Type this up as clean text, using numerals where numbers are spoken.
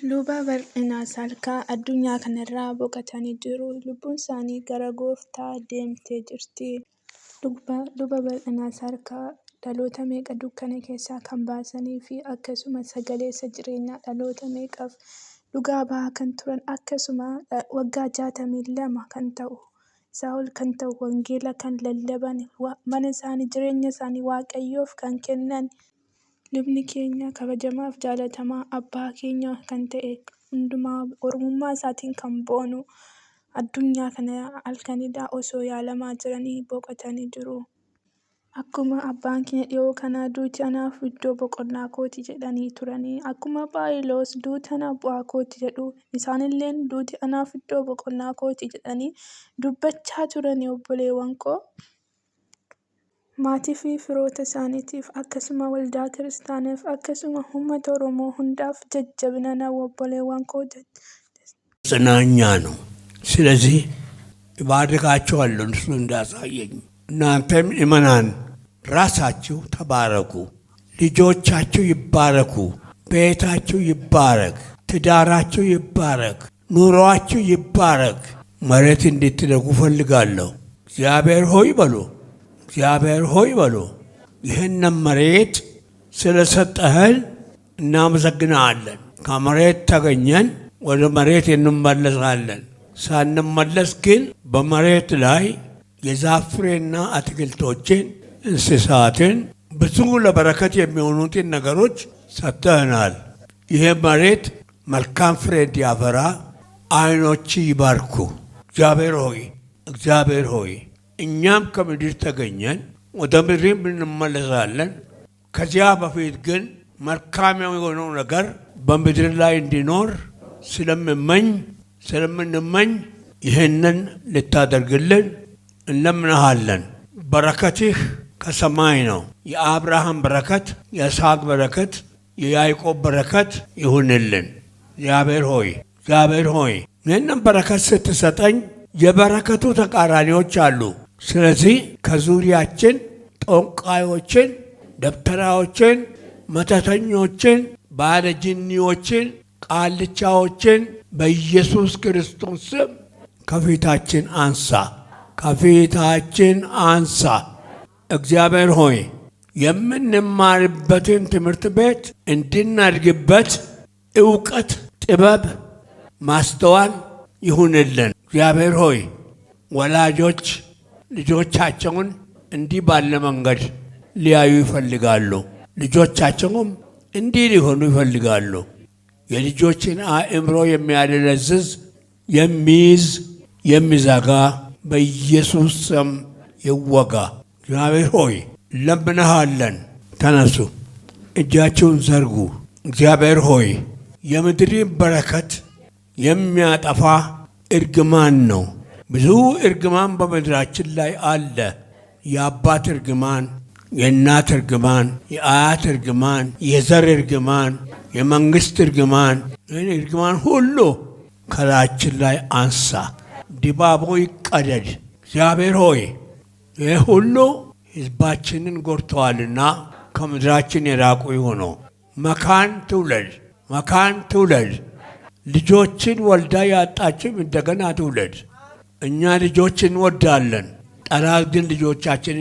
Luba bal'inaa salkaa addunyaa kanarraa boqotanii jiru. Lubbuun isaanii gara gooftaa deemtee jirti. Luba bal'inaa salkaa dhaloota meeqa dukkana keessaa kan baasanii fi akkasumas sagaleessa jireenyaa dhaloota meeqaaf dhugaa bahaa kan turan, akkasuma waggaa 62 kan ta'u isaa ol kan ta'u wangeela kan lallaban, mana isaanii jireenya isaanii waaqayyoof kan kennan. Lubni keenya kabajamaaf jaalatamaa abbaa keenya kan ta'e hundumaa ormummaa isaatiin kan boonu addunyaa kana halkanidhaa osoo yaalamaa jiranii boqotanii jiru. Akkuma abbaan keenya dhiyoo kana duuti anaaf iddoo boqonnaa kooti jedhanii turanii, akkuma Phaawulos duuti anaaf bu'aa kooti jedhu, isaanillee duuti anaaf iddoo boqonnaa kooti jedhanii dubbachaa turanii obboleewwan koo. Maatii fi firoota isaaniitiif akkasuma waldaa kiristaanaaf akkasuma uummata Oromoo hundaaf jajjabina ነው obboleewwan koo ጽናኛ ነው። ስለዚህ እባርካችኋለሁ እሱ እንዳሳየኝ። እናንተም ምእመናን ራሳችሁ ተባረኩ፣ ልጆቻችሁ ይባረኩ፣ ቤታችሁ ይባረክ፣ ትዳራችሁ ይባረክ፣ ኑሯችሁ ይባረክ። መሬት እንድትነኩ ፈልጋለሁ። እግዚአብሔር ሆይ በሉ፣ እግዚአብሔር ሆይ በሉ። ይህንን መሬት ስለሰጠህን እናመሰግናለን። ከመሬት ተገኘን ወደ መሬት እንመለሳለን። ሳንመለስ ግን በመሬት ላይ የዛፍ ፍሬና አትክልቶችን፣ እንስሳትን፣ ብዙ ለበረከት የሚሆኑትን ነገሮች ሰጥተህናል። ይህ መሬት መልካም ፍሬ እንዲያፈራ አይኖች ይባርኩ። እግዚአብሔር ሆይ፣ እግዚአብሔር ሆይ እኛም ከምድር ተገኘን ወደ ምድር እንመለሳለን። ከዚያ በፊት ግን መልካም የሆነው ነገር በምድር ላይ እንዲኖር ስለምንመኝ ይህንን ልታደርግልን እንለምንሃለን። በረከትህ ከሰማይ ነው። የአብርሃም በረከት፣ የይስሐቅ በረከት፣ የያዕቆብ በረከት ይሁንልን። እግዚአብሔር ሆይ፣ እግዚአብሔር ሆይ ይህንን በረከት ስትሰጠኝ የበረከቱ ተቃራኒዎች አሉ። ስለዚህ ከዙሪያችን ጠንቋዮችን፣ ደብተራዎችን፣ መተተኞችን፣ ባለጅኒዎችን፣ ቃልቻዎችን በኢየሱስ ክርስቶስ ስም ከፊታችን አንሳ፣ ከፊታችን አንሳ። እግዚአብሔር ሆይ የምንማርበትን ትምህርት ቤት እንድናድግበት ዕውቀት፣ ጥበብ፣ ማስተዋል ይሁንልን። እግዚአብሔር ሆይ ወላጆች ልጆቻቸውን እንዲህ ባለ መንገድ ሊያዩ ይፈልጋሉ። ልጆቻቸውም እንዲህ ሊሆኑ ይፈልጋሉ። የልጆችን አእምሮ የሚያደነዝዝ የሚይዝ የሚዘጋ በኢየሱስ ስም ይወጋ። እግዚአብሔር ሆይ ለምንሃለን። ተነሱ፣ እጃችሁን ዘርጉ። እግዚአብሔር ሆይ የምድርን በረከት የሚያጠፋ እርግማን ነው። ብዙ እርግማን በምድራችን ላይ አለ። የአባት እርግማን፣ የእናት እርግማን፣ የአያት እርግማን፣ የዘር እርግማን፣ የመንግስት እርግማን፣ እርግማን ሁሉ ከላያችን ላይ አንሳ፣ ድባቡ ይቀደድ። እግዚአብሔር ሆይ ይህ ሁሉ ሕዝባችንን ጎድተዋልና ከምድራችን የራቁ ይሆኑ። መካን ትውለድ፣ መካን ትውለድ። ልጆችን ወልዳ ያጣችም እንደገና ትውለድ። እኛ ልጆች እንወዳለን፣ ጠላት ግን ልጆቻችን